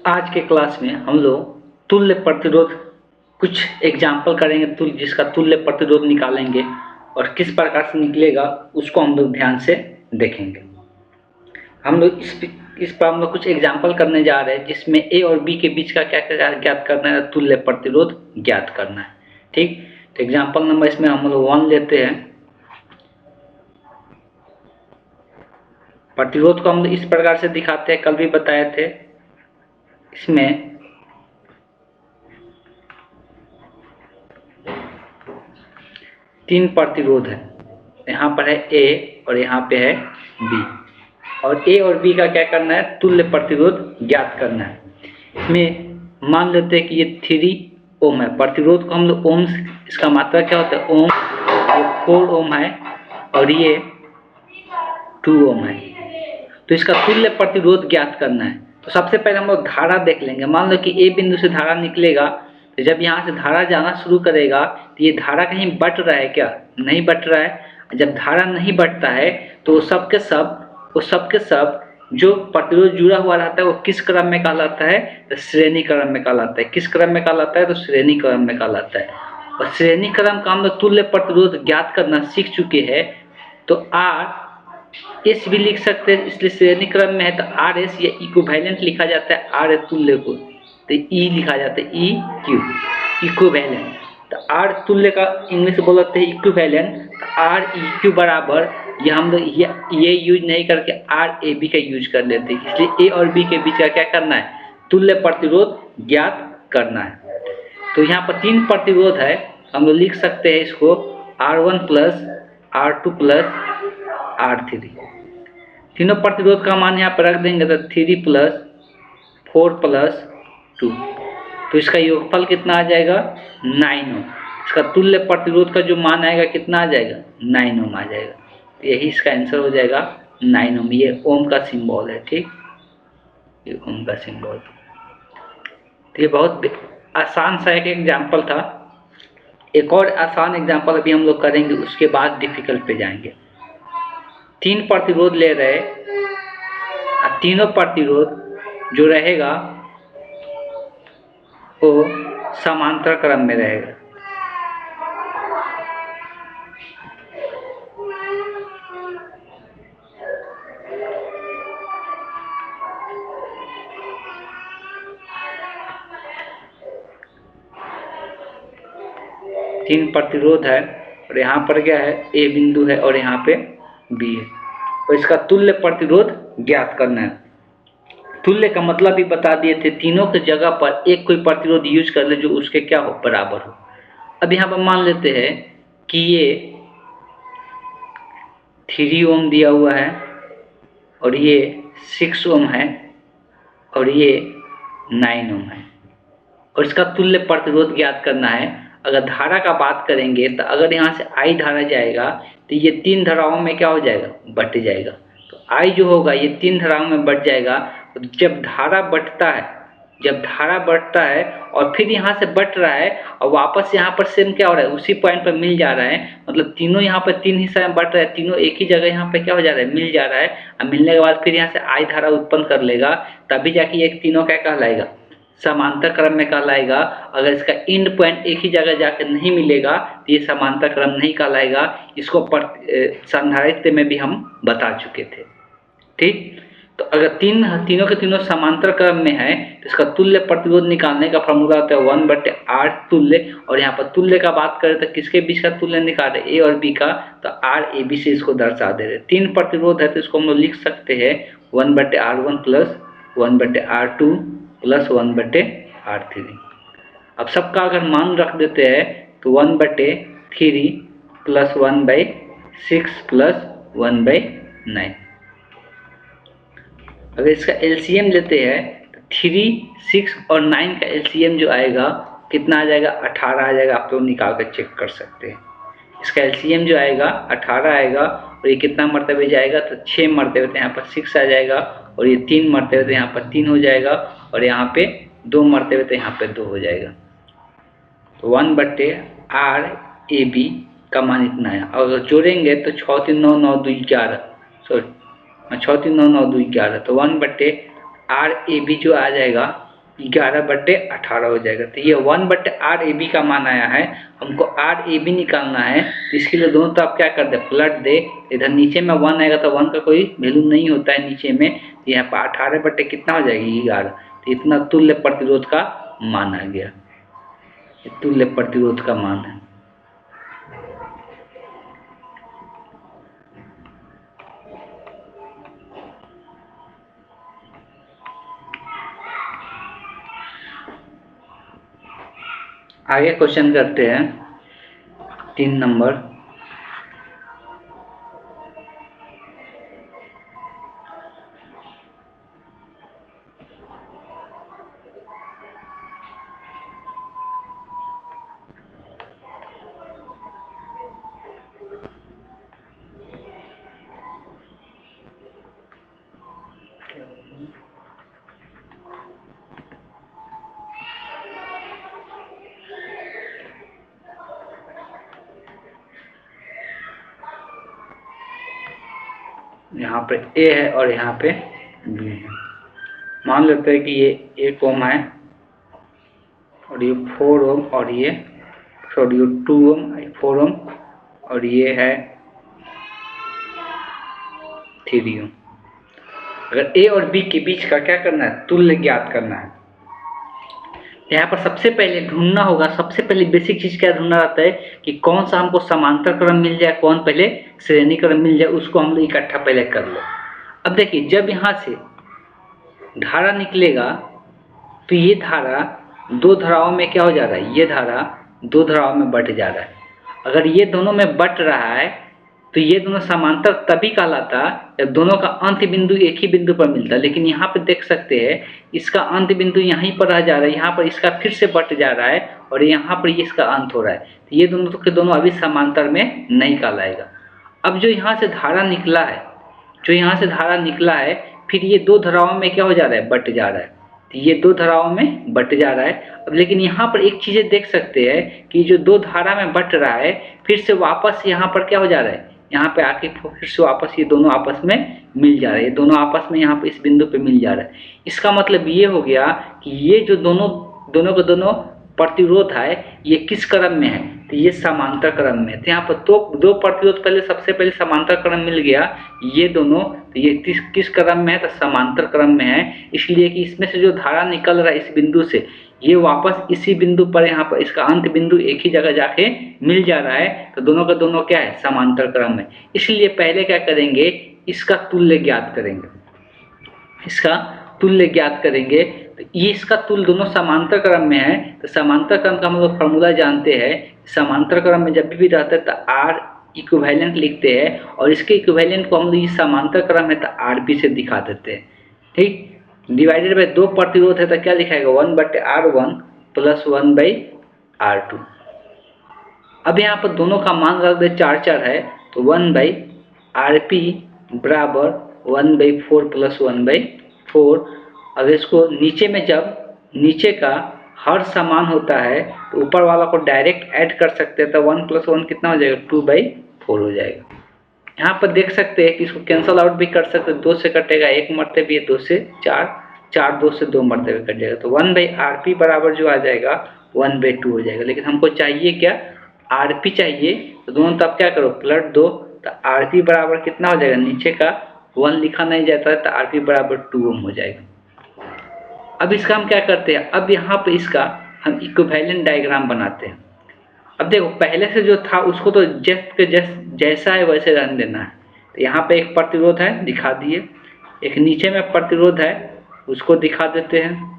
आज के क्लास में हम लोग तुल्य प्रतिरोध कुछ एग्जाम्पल करेंगे, जिसका तुल्य प्रतिरोध निकालेंगे और किस प्रकार से निकलेगा उसको हम लोग ध्यान से देखेंगे। हम लोग इस पर हम लोग कुछ एग्जाम्पल करने जा रहे हैं जिसमें ए और बी के बीच का क्या क्या ज्ञात करना है, तुल्य प्रतिरोध ज्ञात करना है। ठीक, तो एग्जाम्पल नंबर इसमें हम लोग 1 लेते हैं। प्रतिरोध को हम लोग इस प्रकार से दिखाते हैं, कल भी बताए थे। इसमें तीन प्रतिरोध है, यहाँ पर है ए और यहाँ पे है बी, और ए और बी का क्या करना है, तुल्य प्रतिरोध ज्ञात करना है। इसमें मान लेते हैं कि ये 3 ओम है। प्रतिरोध को हम लोग ओम, इसका मात्रा क्या होता है ओम, ये 4 ओम है और ये 2 ओम है। तो इसका तुल्य प्रतिरोध ज्ञात करना है। तो सबसे पहले हम लोग धारा देख लेंगे। मान लो कि ए बिंदु से धारा निकलेगा, तो जब यहाँ से धारा जाना शुरू करेगा तो ये धारा कहीं बट रहा है क्या, नहीं बट रहा है। जब धारा नहीं बटता है तो वो सब के सब जो प्रतिरोध जुड़ा हुआ रहता है वो किस क्रम में कहलाता है, तो श्रेणी क्रम में कहलाता है। किस क्रम में कहलाता है, तो श्रेणी क्रम में कहलाता है। और श्रेणी क्रम का हम लोग तुल्य प्रतिरोध ज्ञात करना सीख चुके हैं। तो आर एस भी लिख सकते हैं, इसलिए श्रेणी क्रम में है तो आर एस या इक्विवेलेंट लिखा जाता है। आर तुल्य को तो ई लिखा जाता है, ई क्यू इक्विवेलेंट। तो आर तुल्य का इंग्लिश बोलते हैं इक्विवेलेंट। तो आर ई क्यू बराबर, ये हम लोग ये यूज नहीं करके आर ए बी का यूज कर लेते हैं। इसलिए ए और बी के बीच का क्या करना है, तुल्य प्रतिरोध ज्ञात करना है। तो यहाँ पर 3 प्रतिरोध है, हम लोग लिख सकते हैं इसको R1 plus R2 plus R3। तीनों प्रतिरोध का मान यहाँ पर रख देंगे तो 3 प्लस 4 प्लस 2, तो इसका योगफल कितना आ जाएगा 9 ओम। इसका तुल्य प्रतिरोध का जो मान आएगा कितना आ जाएगा, 9 ओम आ जाएगा। तो यही इसका आंसर हो जाएगा 9 ओम। ये ओम का सिंबल है। ठीक, ये ओम का सिंबल। तो ये बहुत आसान सा एक एग्जाम्पल था। एक और आसान एग्जाम्पल अभी हम लोग करेंगे, उसके बाद डिफिकल्ट पे जाएंगे। 3 प्रतिरोध ले रहे, तीनों प्रतिरोध जो रहेगा वो समांतर क्रम में रहेगा। तीन प्रतिरोध है और यहाँ पर क्या है, ए बिंदु है और यहाँ पे बी है, और इसका तुल्य प्रतिरोध ज्ञात करना है। तुल्य का मतलब भी बता दिए थे, तीनों के जगह पर एक कोई प्रतिरोध यूज कर ले जो उसके क्या हो, बराबर हो। अब यहाँ पर मान लेते हैं कि ये 3 ओम दिया हुआ है और ये 6 ओम है और ये 9 ओम है, और इसका तुल्य प्रतिरोध ज्ञात करना है। अगर धारा का बात करेंगे तो अगर यहाँ से आई धारा जाएगा तो ये 3 धाराओं में क्या हो जाएगा, बट जाएगा। तो आई जो होगा ये 3 धाराओं में बट जाएगा। तो जब धारा बढ़ता है और फिर यहाँ से बट रहा है और वापस यहाँ पर सेम क्या हो रहा है, उसी पॉइंट पर मिल जा रहा है। मतलब तीनों यहाँ पर 3 हिस्सा में बट रहा है, तीनों एक ही जगह यहाँ पे क्या हो जा रहा है, मिल जा रहा है। और मिलने के बाद फिर यहाँ से आई धारा उत्पन्न कर लेगा, तभी जाके ये तीनों क्या कहलाएगा, समांतर क्रम में कहलाएगा। अगर इसका एंड पॉइंट एक ही जगह जाकर नहीं मिलेगा तो ये समांतर क्रम नहीं कहलाएगा। इसको संधारित्र में भी हम बता चुके थे। ठीक, तो अगर तीनों के तीनों समांतर क्रम में है तो इसका तुल्य प्रतिरोध निकालने का फॉर्मूला होता है 1/R तुल्य। और यहाँ पर तुल्य का बात करें तो किसके बीच का तुल्य निकाल रहे, ए और बी का, तो आर ए बी से इसको दर्शा दे रहे। 3 प्रतिरोध है तो इसको हम लोग लिख सकते हैं 1/R1 plus 1/R2 plus 1/R3। अब सबका अगर मान रख देते हैं तो 1/3 प्लस 1/6 प्लस 1/9। अगर इसका एलसीएम लेते हैं तो 3, 6 और 9 का एलसीएम जो आएगा कितना आ जाएगा, 18 आ जाएगा। आप लोग निकाल कर चेक कर सकते हैं। इसका एलसीएम जो आएगा 18 आएगा, और ये कितना मरतबे जाएगा, तो 6 मरतबे, तो यहाँ पर 6 आ जाएगा, और ये 3 मरतबे तो यहाँ पर 3 हो जाएगा, और यहाँ पे 2 मरतबे तो यहाँ पे 2 हो जाएगा। तो 1/R ए बी का मान इतना है। अगर जोड़ेंगे तो 6 3 9 9 2 11, सॉरी 6 3 9 9 2 11, तो 1/R ए बी जो आ जाएगा 11/18 हो जाएगा। तो ये 1/RAB का मान आया है, हमको RAB निकालना है। तो इसके लिए दोनों तरफ क्या कर दे, पलट दे। इधर नीचे में 1 आएगा तो 1 का कोई वैल्यू नहीं होता है नीचे में, तो यहाँ पर 18 बटे कितना हो जाएगी 11। तो इतना तुल्य प्रतिरोध का मान आ गया, तुल्य प्रतिरोध का मान है। आगे क्वेश्चन करते हैं 3 नंबर। यहाँ पे A है और यहाँ पे B है। मान लेते हैं कि ये 1 ओम है और ये 4 ओम और ये 2 ओम 4 ओम और ये है 3 ओम। अगर A और B के बीच का क्या करना है, तुल्य ज्ञात करना है। यहाँ पर सबसे पहले ढूंढना होगा, सबसे पहले बेसिक चीज क्या ढूंढना रहता है कि कौन सा हमको समांतर क्रम मिल जाए, कौन पहले श्रेणी क्रम मिल जाए, उसको हम लोग इकट्ठा पहले कर लो। अब देखिए जब यहाँ से धारा निकलेगा तो ये धारा 2 धाराओं में क्या हो जा रहा है, ये धारा 2 धाराओं में बट जा रहा है। अगर ये दोनों में बट रहा है तो ये दोनों समांतर तभी कहलाता जब दोनों का अंत बिंदु एक ही बिंदु पर मिलता। लेकिन यहाँ पे देख सकते हैं इसका अंत बिंदु यहीं पर रह जा रहा है, यहाँ पर इसका फिर से बट जा रहा है और यहाँ पर इसका अंत हो रहा है। तो ये दोनों के दोनों अभी समांतर में नहीं कहलाएगा। अब जो यहाँ से धारा निकला है, जो यहाँ से धारा निकला है, फिर ये 2 धाराओं में क्या हो जा रहा है, बट जा रहा है। तो ये 2 धाराओं में बट जा रहा है। अब लेकिन यहाँ पर एक चीज़ें देख सकते हैं कि जो 2 धारा में बट रहा है फिर से वापस यहाँ पर क्या हो जा रहा है, यहाँ पे आके फिर से वापस ये दोनों आपस में मिल जा रहे हैं, ये दोनों आपस में यहाँ पे इस बिंदु पे मिल जा रहा है। इसका मतलब ये हो गया कि ये जो दोनों के दोनों प्रतिरोध है ये किस क्रम में है, तो ये समांतर क्रम में है। तो यहाँ पर दो प्रतिरोध पहले सबसे पहले समांतर क्रम मिल गया, ये दोनों, तो ये किस क्रम में है, तो समांतर क्रम में है। इसलिए कि इसमें से जो धारा निकल रहा है इस बिंदु से, ये वापस इसी बिंदु पर यहाँ पर इसका अंत बिंदु एक ही जगह जाके मिल जा रहा है। तो दोनों का दोनों क्या है, समांतर क्रम में। इसलिए पहले क्या करेंगे, इसका तुल्य ज्ञात करेंगे, इसका तुल्य ज्ञात करेंगे। तो ये इसका तुल्य दोनों समांतर क्रम में है। तो समांतर क्रम का हम लोग फॉर्मूला जानते हैं, समांतर क्रम में जब भी रहता है तो R इक्विवेलेंट लिखते हैं और इसके इक्विवेलेंट को हम लोग ये समांतर क्रम है तो RB से दिखा देते हैं। ठीक, डिवाइडेड बाय 2 प्रतिरोध है तो क्या लिखाएगा, 1/R1 प्लस 1/R2। अब यहाँ पर दोनों का मान रख दे 4 है तो 1/RP बराबर 1/4 प्लस 1/4। अगर इसको नीचे में जब नीचे का हर समान होता है तो ऊपर वाला को डायरेक्ट ऐड कर सकते हैं, तो 1 + 1 कितना हो जाएगा, 2/4 हो जाएगा। यहाँ पर देख सकते हैं कि इसको कैंसल आउट भी कर सकते हैं, 2 से कटेगा 1 मरतबे, 2 से 4, 4 2 से 2 मरतबे कट जाएगा। तो 1/RP बराबर जो आ जाएगा 1/2 हो जाएगा। लेकिन हमको चाहिए क्या, RP चाहिए। तो दोनों तरफ क्या करो, पलट दो। तो RP बराबर कितना हो जाएगा, नीचे का 1 लिखा नहीं जाता है तो RP बराबर 2 ओम हो जाएगा। अब इसका हम क्या करते हैं, अब यहाँ पे इसका हम इक्विवेलेंट डायग्राम बनाते हैं। अब देखो पहले से जो था उसको तो जैसा है वैसे रहने देना है। तो यहाँ पे एक प्रतिरोध है, दिखा दिए, एक नीचे में प्रतिरोध है उसको दिखा देते हैं।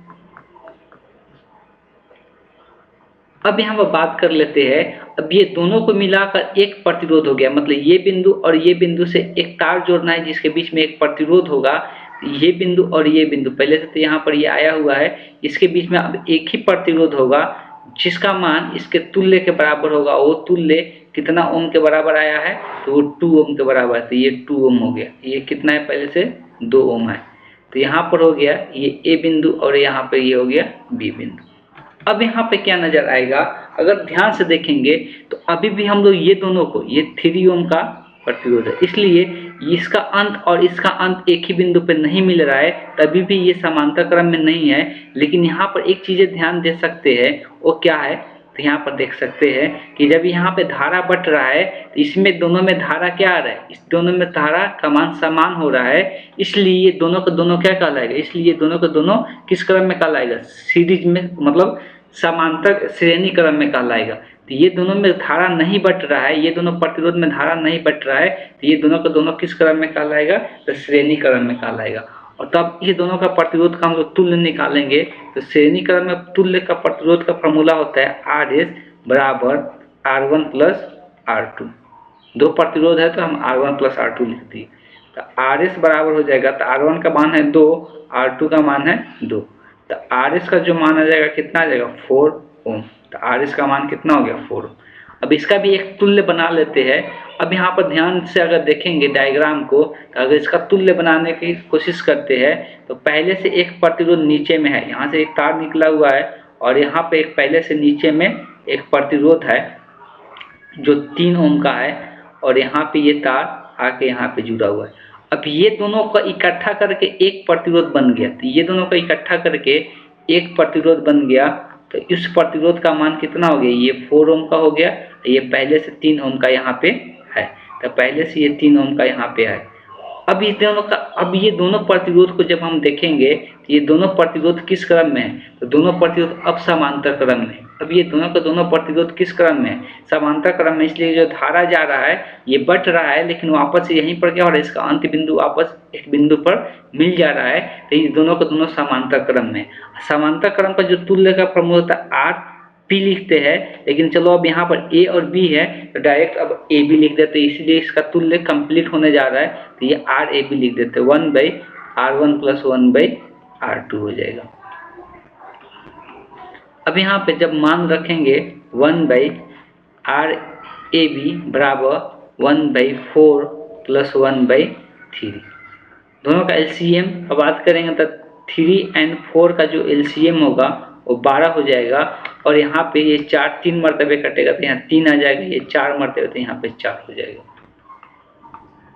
अब यहाँ पर बात कर लेते हैं, अब ये दोनों को मिलाकर एक प्रतिरोध हो गया। मतलब ये बिंदु और ये बिंदु से एक तार जोड़ना है जिसके बीच में एक प्रतिरोध होगा। ये बिंदु और ये बिंदु पहले से तो यहाँ पर ये आया हुआ है, इसके बीच में अब एक ही प्रतिरोध होगा जिसका मान इसके तुल्य के बराबर होगा। वो तुल्य कितना ओम के बराबर आया है, तो वो 2 ओम के बराबर है। तो ये 2 ओम हो गया। ये कितना है, पहले से 2 ओम है। तो यहाँ पर हो गया ये A बिंदु और यहाँ पे ये हो गया B बिंदु। अब यहाँ पे क्या नजर आएगा, अगर ध्यान से देखेंगे तो अभी भी हम लोग ये दोनों को, ये 3 ओम का प्रतिरोध है, इसलिए इसका अंत और इसका अंत एक ही बिंदु पे नहीं मिल रहा है तभी भी ये समांतर क्रम में नहीं है। लेकिन यहाँ पर एक चीज़ ध्यान दे सकते हैं, वो क्या है, तो यहाँ पर देख सकते हैं कि जब यहाँ पे धारा बट रहा है तो इसमें दोनों में धारा क्या आ रहा है, इस दोनों में धारा का मान समान हो रहा है, इसलिए ये दोनों का दोनों क्या कहलाएगा, इसलिए ये दोनों का दोनों किस क्रम में कहलाएगा, सीरीज में, मतलब समांतर श्रेणी क्रम में कहलाएगा। तो ये दोनों में धारा नहीं बट रहा है, ये दोनों प्रतिरोध में धारा नहीं बट रहा है, तो ये दोनों का दोनों किस क्रम में कहलाएगा, तो श्रेणी क्रम में कहलाएगा। और तब ये दोनों का प्रतिरोध का हम लोग तुल्य निकालेंगे तो श्रेणी क्रम में तुल्य का प्रतिरोध का फॉर्मूला होता है RS बराबर R1 प्लस R2। दो प्रतिरोध है तो हम R1 प्लस R2 लिख दिए, तो RS बराबर हो जाएगा, तो R1 का मान है 2, R2 का मान है 2, तो RS का जो मान आ जाएगा कितना आ जाएगा 4 ओम। तो RS का मान कितना हो गया 4 ओम। अब इसका भी एक तुल्य बना लेते हैं। अब यहाँ पर ध्यान से अगर देखेंगे डायग्राम को, तो अगर इसका तुल्य बनाने की कोशिश करते हैं तो पहले से एक प्रतिरोध नीचे में है, यहाँ से एक तार निकला हुआ है और यहाँ पे एक पहले से नीचे में एक प्रतिरोध है जो 3 ओम का है और यहाँ पे ये तार आके यहाँ पे जुड़ा हुआ है। अब ये दोनों का इकट्ठा करके एक प्रतिरोध बन गया, तो ये दोनों का इकट्ठा करके एक प्रतिरोध बन गया, तो इस प्रतिरोध का मान कितना हो गया, ये 4 ओम का हो गया, ये पहले से 3 ओम का यहाँ पे है, तो पहले से ये 3 ओम का यहाँ पे है। अब इस दोनों का, अब ये दोनों प्रतिरोध को जब हम देखेंगे तो ये दोनों प्रतिरोध किस क्रम में है, तो दोनों प्रतिरोध अब समांतर क्रम में। अब ये दोनों का दोनों प्रतिरोध किस क्रम में है, समांतर क्रम में, इसलिए जो धारा जा रहा है ये बट रहा है लेकिन वापस यहीं पर क्या हो रहा है, इसका अंत बिंदु वापस एक बिंदु पर मिल जा रहा है, तो ये दोनों का दोनों समांतर क्रम में। समांतर क्रम का जो तुल्य का फॉर्मूला होता है RP लिखते हैं, लेकिन चलो अब यहाँ पर A और B है तो डायरेक्ट अब AB लिख देते हैं, इसलिए इसका तुल्य कंप्लीट होने जा रहा है, तो ये RAB लिख देते हैं, 1/R1 प्लस 1/R2 हो जाएगा। अब यहाँ पे जब मान रखेंगे 1/RAB बराबर 1/4 प्लस 1/3, दोनों का LCM अब बात करेंगे तो 3 और 4 का जो LCM होगा वो 12 हो जाएगा, और यहाँ पे ये 4 3 मरतबे कटेगा तो यहाँ 3 आ जाएगा, ये 4 मरतबे तो यहाँ पे 4 हो जाएगा।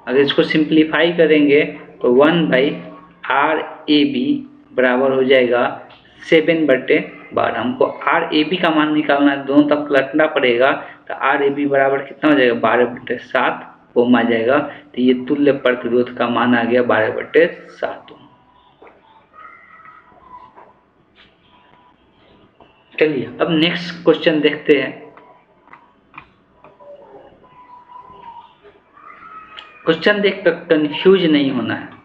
अगर इसको सिंप्लीफाई करेंगे तो 1/RAB बराबर हो जाएगा 7/12। हमको RAB का मान निकालना है, दोनों तरफ पलटना पड़ेगा, तो RAB बराबर कितना हो जाएगा 12/7 ओम आ जाएगा, तो ये तुल्य प्रतिरोध का मान आ गया 12/7 ओम। चलिए अब नेक्स्ट क्वेश्चन देखते हैं। क्वेश्चन देखकर कंफ्यूज नहीं होना है।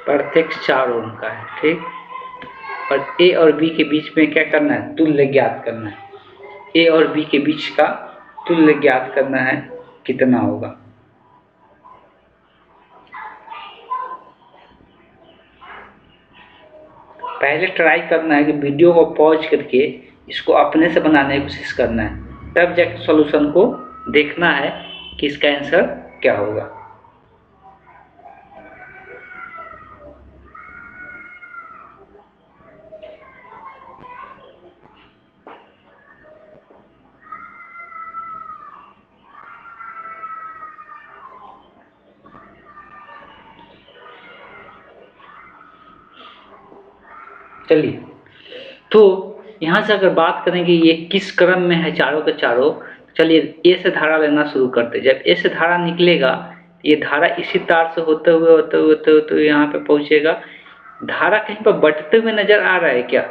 प्रत्यक्ष 4 ओम का है, ठीक। और A और B के बीच में क्या करना है, तुल्य ज्ञात करना है। A और B के बीच का तुल्य ज्ञात करना है, कितना होगा। पहले ट्राई करना है कि वीडियो को पॉज करके इसको अपने से बनाने की कोशिश करना है, तब जाके सॉल्यूशन को देखना है कि इसका आंसर क्या होगा। चलिए, तो यहाँ से अगर बात करें कि ये किस क्रम में है चारों के चारों, चलिए ए से धारा लेना शुरू करते। जब ए से धारा निकलेगा, ये धारा इसी तार से होते हुए यहाँ पे पहुँचेगा। धारा कहीं पर बटते हुए नजर आ रहा है क्या,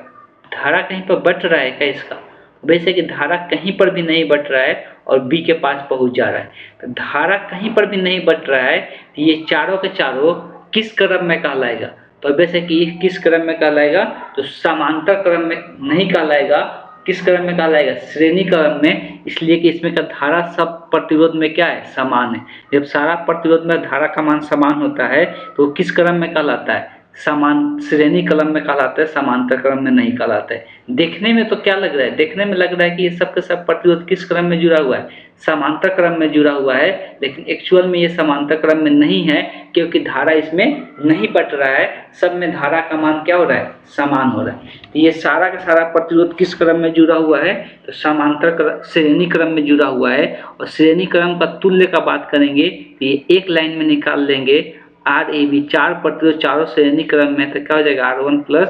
धारा कहीं पर बट रहा है क्या इसका, वैसे कि धारा कहीं पर भी नहीं बट रहा है और बी के पास पहुंच जा रहा है। तो धारा कहीं पर भी नहीं बट रहा है तो ये चारों के चारों किस क्रम में कहलाएगा? तो वैसे कि किस क्रम में कहलाएगा? तो समांतर क्रम में नहीं कहलाएगा। किस क्रम में कहलाएगा? श्रेणी क्रम में, इसलिए कि इसमें का धारा सब प्रतिरोध में क्या है? समान है। जब सारा प्रतिरोध में धारा का मान समान होता है तो किस क्रम में कहलाता है? समान श्रेणी क्रम में कहलाता है, समांतर क्रम में नहीं कहलाता है। देखने में तो क्या लग रहा है? देखने में लग रहा है कि ये सब के सब प्रतिरोध किस क्रम में जुड़ा हुआ है? समांतर क्रम में जुड़ा हुआ है, लेकिन एक्चुअल में ये समांतर क्रम में नहीं है, क्योंकि धारा इसमें नहीं बट रहा है। सब में धारा का मान क्या हो रहा है? समान हो रहा है। तो ये सारा का सारा प्रतिरोध किस क्रम में जुड़ा हुआ है? तो समांतर श्रेणी क्रम में जुड़ा हुआ है। और श्रेणी क्रम का तुल्य का बात करेंगे तो ये एक लाइन में निकाल लेंगे। आर ए बी चार प्रतिरोध चारों श्रेणी क्रम में, तो क्या हो जाएगा? R1 plus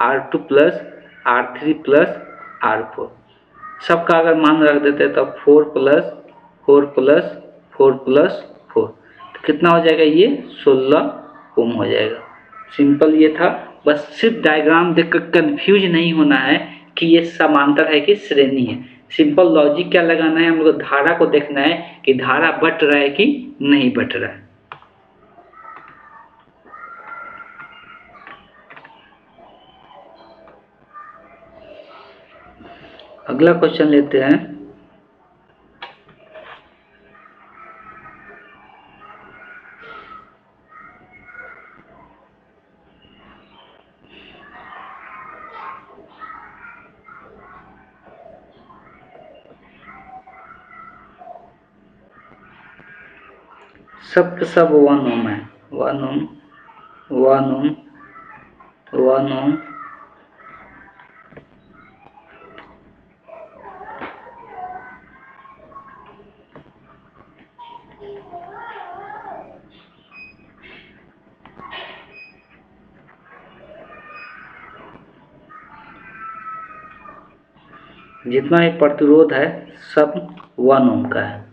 R2 plus R3 plus R4। सबका अगर मान रख देते हैं तो 4 प्लस 4 प्लस 4 प्लस 4, तो कितना हो जाएगा? ये 16 ओम हो जाएगा। सिंपल ये था। बस सिर्फ डायग्राम देखकर कंफ्यूज नहीं होना है कि ये समांतर है कि श्रेणी है। सिंपल लॉजिक क्या लगाना है? हम लोग धारा को देखना है कि धारा बट रहा है कि नहीं बट रहा है। अगला क्वेश्चन लेते हैं। सब के सब 1 ओम है। 1 ओम 1 ओम 1 ओम जितना भी प्रतिरोध है सब 1 ओम का है।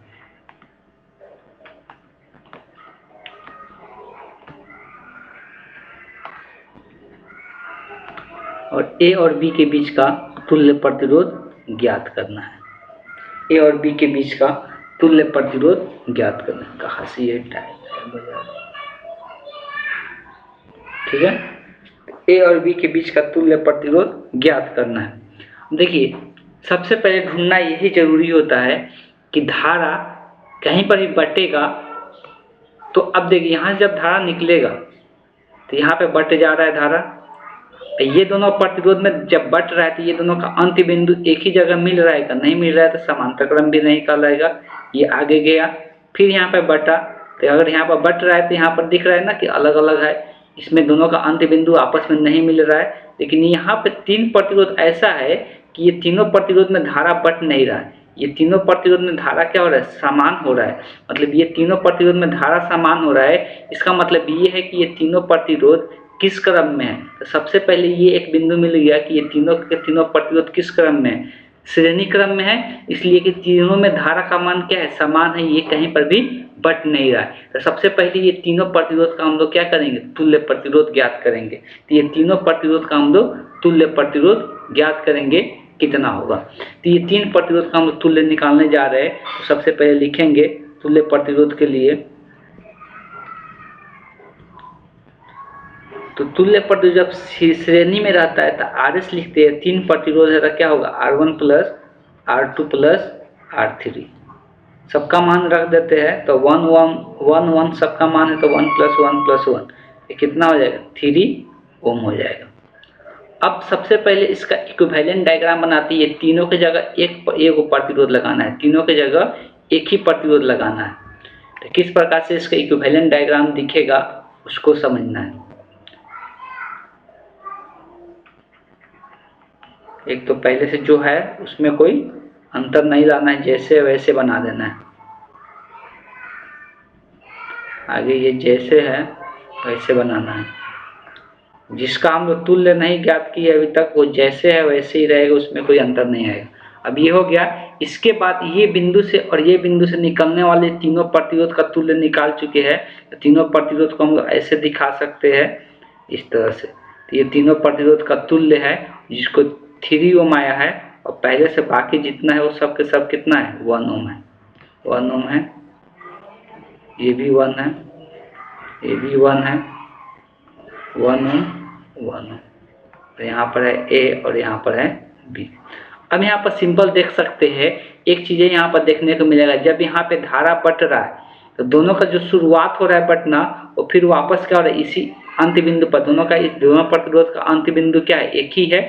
और ए और बी के बीच का तुल्य प्रतिरोध ज्ञात करना है। ए और बी के बीच का तुल्य प्रतिरोध ज्ञात करना है। कहाँ से ये टाइम है? ठीक है, ए और बी के बीच का तुल्य प्रतिरोध ज्ञात करना है। देखिए, सबसे पहले ढूंढना यही जरूरी होता है कि धारा कहीं पर भी बटेगा तो अब देखिए यहाँ से जब धारा निकलेगा तो यहाँ पे बट जा रहा है धारा। ये दोनों प्रतिरोध में जब बट रहा है तो ये दोनों का अंत बिंदु एक ही जगह मिल रहा है का? नहीं मिल रहा है, तो समांतर क्रम भी नहीं कहलाएगा। ये आगे गया, फिर यहाँ पे बटा, तो अगर यहाँ पर बट रहा है तो यहाँ पर दिख रहा है ना कि अलग अलग है। इसमें दोनों का अंत बिंदु आपस में नहीं मिल रहा है। लेकिन यहाँ पे 3 प्रतिरोध ऐसा है कि ये तीनों प्रतिरोध में धारा बट नहीं रहा है। ये तीनों प्रतिरोध में धारा क्या हो रहा है? समान हो रहा है। मतलब ये तीनों प्रतिरोध में धारा समान हो रहा है। इसका मतलब ये है कि ये तीनों प्रतिरोध किस क्रम में है? तो सबसे पहले ये एक बिंदु मिल गया कि ये तीनों के तीनों प्रतिरोध किस क्रम में है? श्रेणी क्रम में है, इसलिए कि तीनों में धारा का मान क्या है? समान है। ये कहीं पर भी बट नहीं रहा है। तो सबसे पहले ये तीनों प्रतिरोध का हम लोग क्या करेंगे? तुल्य प्रतिरोध ज्ञात करेंगे। तो ये तीनों प्रतिरोध का हम लोग तुल्य प्रतिरोध ज्ञात करेंगे, कितना होगा? तो ये 3 प्रतिरोध का हम लोग तुल्य निकालने जा रहे हैं। तो सबसे पहले लिखेंगे तुल्य प्रतिरोध के लिए, तो तुल्य प्रतिरोध जब श्रेणी में रहता है तो RS लिखते हैं। 3 प्रतिरोध है तो क्या होगा? R1 plus R2 plus R3। सबका मान रख देते हैं तो 1 1 सबका मान है तो 1 प्लस 1 प्लस 1, ये कितना हो जाएगा? 3 ओम हो जाएगा। अब सबसे पहले इसका इक्विवेलेंट डायग्राम बनाते हैं। ये तीनों की जगह एक प्रतिरोध लगाना है, तीनों की जगह एक ही प्रतिरोध लगाना है। तो किस प्रकार से इसका इक्विवेलेंट डायग्राम दिखेगा उसको समझना है। एक तो पहले से जो है उसमें कोई अंतर नहीं लाना है, जैसे वैसे बना देना है। आगे ये जैसे है वैसे बनाना है। जिसका हम लोग तुल्य नहीं ज्ञात किए अभी तक, वो जैसे है वैसे ही रहेगा, उसमें कोई अंतर नहीं आएगा। अब ये हो गया। इसके बाद ये बिंदु से और ये बिंदु से निकलने वाले तीनों प्रतिरोध का तुल्य निकाल चुके हैं। तो तीनों प्रतिरोध को हम लोग ऐसे दिखा सकते हैं, इस तरह से। तो ये तीनों प्रतिरोध का तुल्य है, जिसको 3 ओम आया है और पहले से बाकी जितना है वो सब के सब कितना है 1 ओम है, 1 ओम है, ये भी 1 है, ये भी 1 है, 1 ओम 1 ओम। तो यहाँ पर है ए और यहाँ पर है बी। अब यहाँ पर सिंपल देख सकते हैं, एक चीज़ यहाँ पर देखने को मिलेगा, जब यहाँ पे धारा बट रहा है तो दोनों का जो शुरुआत हो रहा है बटना, और फिर वापस क्या हो रहा है इसी अंत बिंदु पर, दोनों का इस दोनों प्रतिरोध का अंत बिंदु क्या है एक ही है,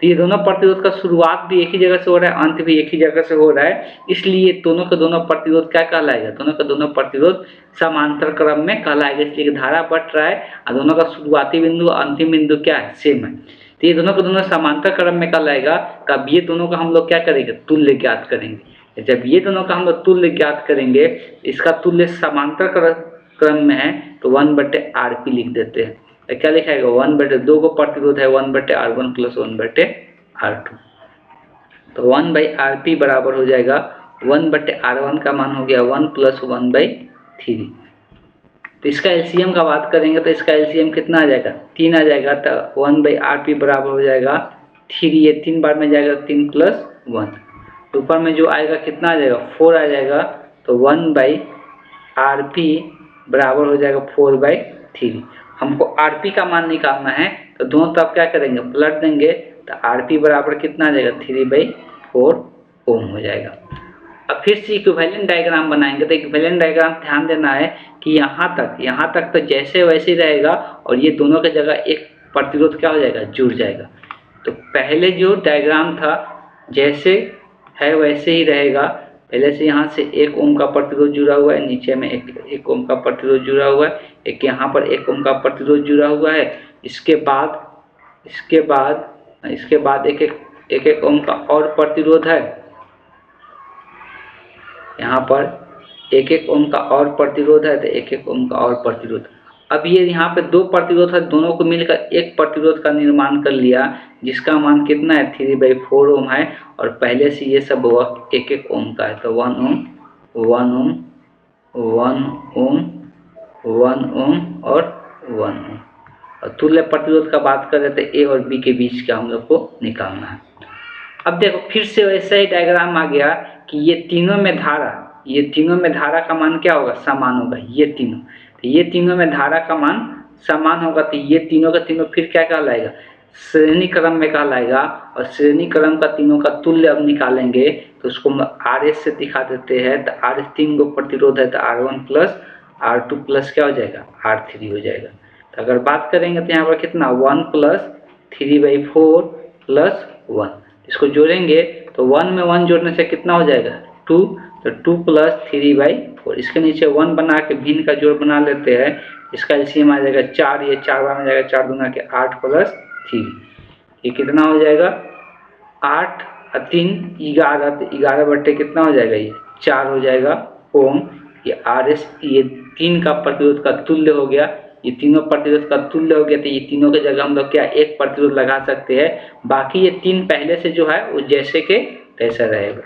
तो ये दोनों प्रतिरोध का शुरुआत भी एक ही जगह से हो रहा है, अंत भी एक ही जगह से हो रहा है, इसलिए दोनों का दोनों प्रतिरोध क्या कहलाएगा, दोनों का दोनों प्रतिरोध समांतर क्रम में कहलाएगा। इसलिए धारा बट रहा है और दोनों का शुरुआती बिंदु अंतिम बिंदु क्या है सेम है, तो ये दोनों को दोनों समांतर क्रम में कहलाएगा। तब ये दोनों का हम लोग क्या करेंगे तुल्य ज्ञात करेंगे। जब ये दोनों का हम लोग तुल्य ज्ञात करेंगे, इसका तुल्य समांतर क्रम में है तो 1/Rp लिख देते हैं। तो क्या लिखाएगा 1/2 को प्रतिरोध है 1/R1 प्लस 1/R2, तो 1/Rp बराबर हो जाएगा 1/R1 का मान हो गया 1 प्लस 1/3। तो इसका एलसीएम का बात करेंगे तो इसका एलसीएम कितना आ जाएगा 3 आ जाएगा, तो 1/Rp बराबर हो जाएगा 3, ये 3 बार में जाएगा 3 प्लस 1, ऊपर में जो आएगा कितना आ जाएगा 4 आ जाएगा, तो 1/Rp बराबर हो जाएगा 4/3। हमको Rp का मान निकालना है तो दोनों तरफ क्या करेंगे पलट देंगे, तो Rp बराबर कितना आ जाएगा 3/4 ओम हो जाएगा। अब फिर से इक्विवेलेंट डायग्राम बनाएंगे, तो इक्विवेलेंट डायग्राम ध्यान देना है कि यहाँ तक तो जैसे वैसे ही रहेगा, और ये दोनों की जगह एक प्रतिरोध क्या हो जाएगा जुड़ जाएगा। तो पहले जो डायग्राम था जैसे है वैसे ही रहेगा, पहले से यहाँ से 1 ओम का प्रतिरोध जुड़ा हुआ है, नीचे में एक ओम का प्रतिरोध जुड़ा हुआ है, एक यहाँ पर 1 ओम का प्रतिरोध जुड़ा हुआ है, इसके बाद एक ओम का और प्रतिरोध है, यहाँ पर 1 ओम का और प्रतिरोध है, तो 1 ओम का और प्रतिरोध। अब ये यहाँ पे 2 प्रतिरोध है, दोनों को मिलकर एक प्रतिरोध का निर्माण कर लिया, जिसका मान कितना है 3/4 ओम है, और पहले से ये सब 1 ओम का है, तो 1 ओम 1 ओम 1 ओम 1 ओम और 1 ओम। और तुल्य प्रतिरोध का बात करें तो ए और बी के बीच का हम लोग को निकालना है। अब देखो फिर से वैसा ही डायग्राम आ गया कि ये तीनों में धारा का मान क्या होगा समान होगा, ये तीनों में धारा का मान समान होगा, तो ये तीनों का तीनों फिर क्या कहलाएगा श्रेणी क्रम में कहलाएगा, और श्रेणी क्रम का तीनों का तुल्य अब निकालेंगे तो उसको RS से दिखा देते हैं। तो RS 3 गो प्रतिरोध है, तो R1 प्लस R2 प्लस क्या हो जाएगा R3 हो जाएगा। तो अगर बात करेंगे तो यहाँ पर कितना 1 प्लस 3/4 प्लस 1, इसको जोड़ेंगे तो 1 में 1 जोड़ने से कितना हो जाएगा 2, तो 2 प्लस 3/4, इसके नीचे 1 बना के भिन्न का जोड़ बना लेते हैं, इसका एलसीएम आ जाएगा 4, ये 4 बार में जाएगा 4 दूना के 8 प्लस 3, ये कितना हो जाएगा 8 और 3 11, तो 11 बट्टे कितना हो जाएगा ये 4 हो जाएगा ओम। ये RS ये 3 का प्रतिरोध का तुल्य हो गया, ये तीनों प्रतिरोध का तुल्य हो गया, तो ये तीनों की जगह हम लोग क्या एक प्रतिरोध लगा सकते हैं, बाकी ये 3 पहले से जो है वो जैसे के तैसा रहेगा।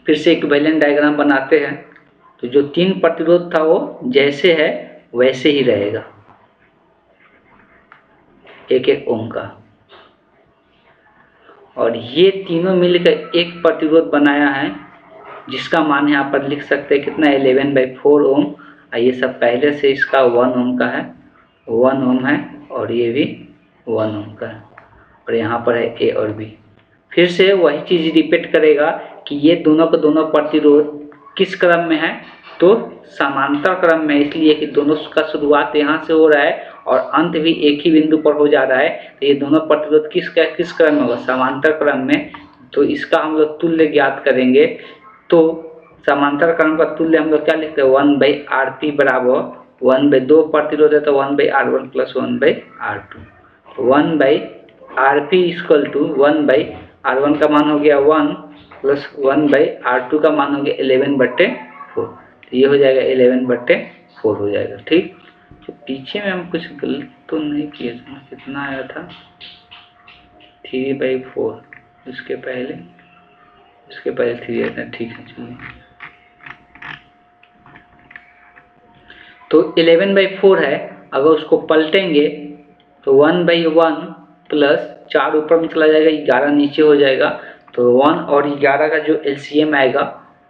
फिर से इक्विवेलेंट डायग्राम बनाते हैं, तो जो 3 प्रतिरोध था वो जैसे है वैसे ही रहेगा 1 ओम का, और ये तीनों मिलकर एक प्रतिरोध बनाया है जिसका मान यहाँ पर लिख सकते हैं कितना 11/4 ओम। ये सब पहले से इसका 1 ओम का है, 1 ओम है, और ये भी 1 ओम का है, और यहाँ पर है ए और बी। फिर से वही चीज़ रिपीट करेगा कि ये दोनों का दोनों प्रतिरोध किस क्रम में है, तो समांतर क्रम में, इसलिए कि दोनों का शुरुआत यहाँ से हो रहा है और अंत भी एक ही बिंदु पर हो जा रहा है, तो ये दोनों प्रतिरोध किस क्रम में होगा समांतर क्रम में। तो इसका हम लोग तुल्य ज्ञात करेंगे, तो समांतर क्रम का तुल्य हम लोग क्या लिखते हैं 1/Rp बराबर 1/2 प्रतिरोध है तो 1/R1 plus 1/R2, 1/Rp equal to 1/R1 का मान हो गया 1 प्लस 1/R2 का मान हो गया 11/4, तो ये हो जाएगा 11/4 हो जाएगा। ठीक, तो पीछे में हम कुछ गलत तो नहीं किए, कितना आया था 3/4, उसके पहले 3 आया था, ठीक है चलिए। तो 11/4 है, अगर उसको पलटेंगे तो 1/1 प्लस 4 ऊपर में चला जाएगा, 11 नीचे हो जाएगा, तो 1 और 11 का जो एलसीएम आएगा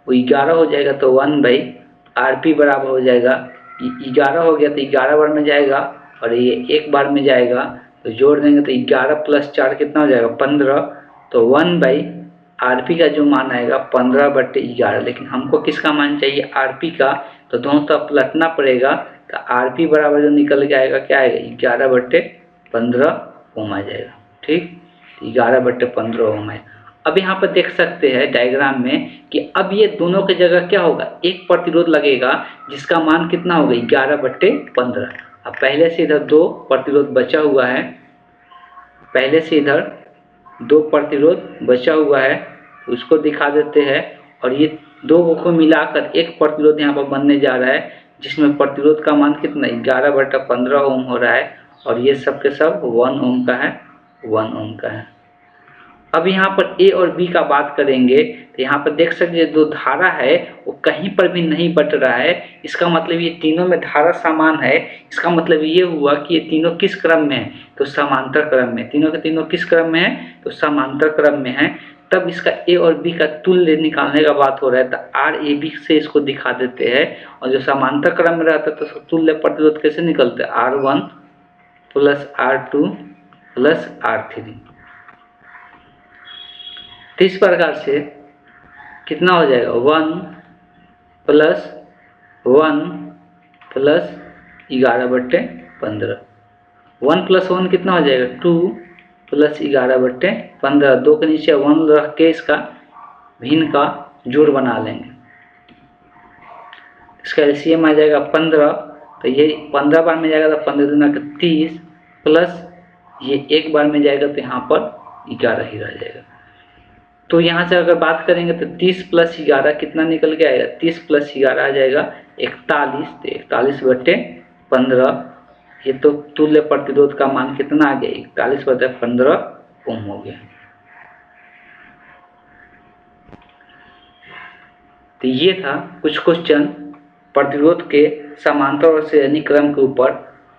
वो 11 हो जाएगा, तो 1/rp बराबर हो जाएगा, 11 हो गया तो 11 बार में जाएगा और ये एक बार में जाएगा, तो जोड़ देंगे तो 11 प्लस 4 कितना हो जाएगा 15, तो 1/rp का जो मान आएगा 15/11। लेकिन हमको किसका मान चाहिए rp का, तो दोनों तरफ पलटना पड़ेगा, तो rp बराबर जो निकल के आएगा क्या आएगा 11/15 ओम आ जाएगा। ठीक, 11/15 ओम है। अब यहाँ पर देख सकते हैं डायग्राम में कि अब ये दोनों की जगह क्या होगा, एक प्रतिरोध लगेगा जिसका मान कितना होगा 11/15। अब पहले से इधर 2 प्रतिरोध बचा हुआ है, पहले से इधर 2 प्रतिरोध बचा हुआ है, उसको दिखा देते हैं, और ये 2 को मिलाकर एक प्रतिरोध यहाँ पर बनने जा रहा है जिसमें प्रतिरोध का मान कितना 11/15 ओम हो रहा है, और ये सब के सब 1 ओम का है, 1 ओम का है। अब यहाँ पर ए और बी का बात करेंगे तो यहाँ पर देख सकते हैं जो धारा है वो कहीं पर भी नहीं बट रहा है, इसका मतलब ये तीनों में धारा समान है। इसका मतलब ये हुआ कि ये तीनों किस क्रम में है, तो समांतर क्रम में। तीनों के तीनों किस क्रम में है, तो समांतर क्रम में है। तब इसका ए और बी का तुल्य निकालने का बात हो रहा है, तो आर ए बी से इसको दिखा देते हैं, और जो समांतर क्रम में रहता है तो तुल्य प्रतिरोध कैसे निकलते हैं, R1 plus R2 plus R3। तो इस प्रकार से कितना हो जाएगा 1 प्लस 1 प्लस 11/15, 1 प्लस 1 कितना हो जाएगा 2 प्लस 11/15, 2 के नीचे 1 रख के इसका भिन्न का जोड़ बना लेंगे, इसका एलसीएम आ जाएगा 15, तो ये 15 बार में जाएगा तो 15 दूना का 30 प्लस ये एक बार में जाएगा तो यहाँ पर 11 ही रह जाएगा। तो यहाँ से अगर बात करेंगे तो 30 प्लस 11 कितना निकल के आएगा, 30 प्लस 11 आ जाएगा 41, तो 41/15, ये तो तुल्य प्रतिरोध का मान कितना आ गया 41/15 ओम हो गया। तो ये था कुछ क्वेश्चन प्रतिरोध के समांतर और श्रेणी क्रम के ऊपर।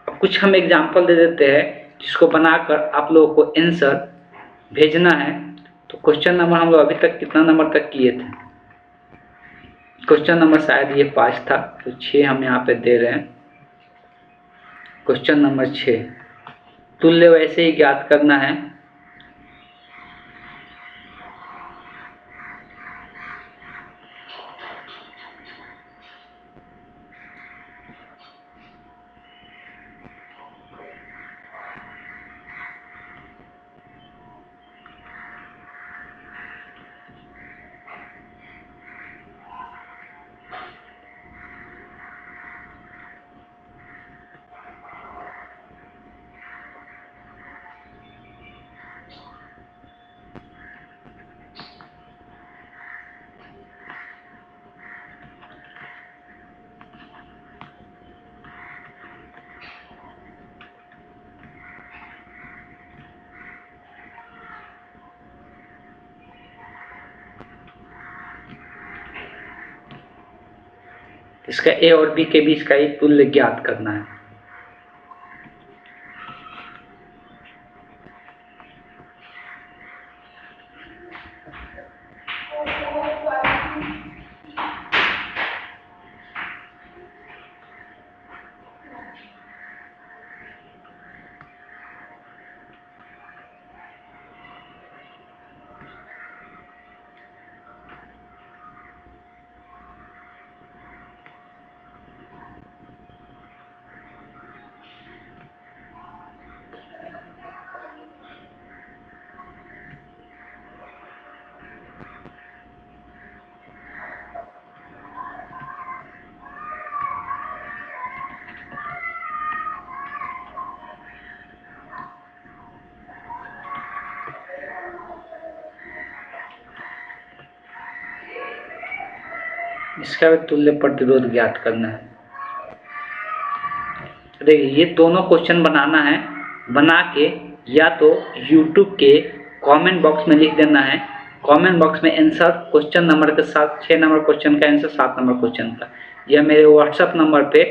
अब कुछ हम एग्जाम्पल दे देते हैं जिसको बनाकर आप लोगों को आंसर भेजना है। तो क्वेश्चन नंबर हम लोग अभी तक कितना नंबर तक किए थे, क्वेश्चन नंबर शायद ये 5 था, तो 6 हम यहाँ पे दे रहे हैं। क्वेश्चन नंबर 6, तुल्य वैसे ही ज्ञात करना है। इसका ए और बी के बीच का ही तुल्य ज्ञात करना है। इसका भी तुल्य प्रतिरोध ज्ञात करना है। देखिए ये दोनों क्वेश्चन बनाना है, बना के या तो YouTube के कमेंट बॉक्स में लिख देना है। कमेंट बॉक्स में आंसर क्वेश्चन नंबर के साथ 6 नंबर क्वेश्चन का आंसर 7 नंबर क्वेश्चन का, या मेरे व्हाट्सएप नंबर पे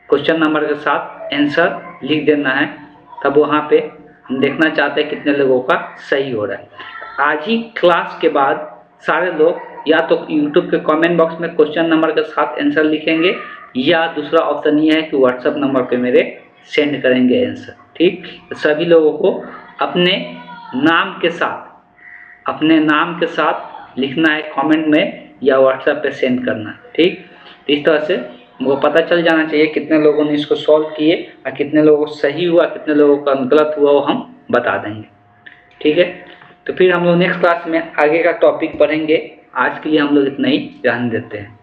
क्वेश्चन नंबर के साथ आंसर लिख देना है। तब वहाँ पे हम देखना चाहते हैं कितने लोगों का सही हो रहा है। आज ही क्लास के बाद सारे लोग या तो यूट्यूब के कमेंट बॉक्स में क्वेश्चन नंबर के साथ आंसर लिखेंगे, या दूसरा ऑप्शन ये है कि व्हाट्सएप नंबर पे मेरे सेंड करेंगे आंसर। ठीक, सभी लोगों को अपने नाम के साथ लिखना है कमेंट में या व्हाट्सएप पे सेंड करना है। ठीक, इस तरह से हमको पता चल जाना चाहिए कितने लोगों ने इसको सॉल्व किए और कितने लोगों को सही हुआ, कितने लोगों का गलत हुआ, वो हम बता देंगे। ठीक है, तो फिर हम लोग नेक्स्ट क्लास में आगे का टॉपिक पढ़ेंगे। आज के लिए हम लोग इतना ही रहने देते हैं।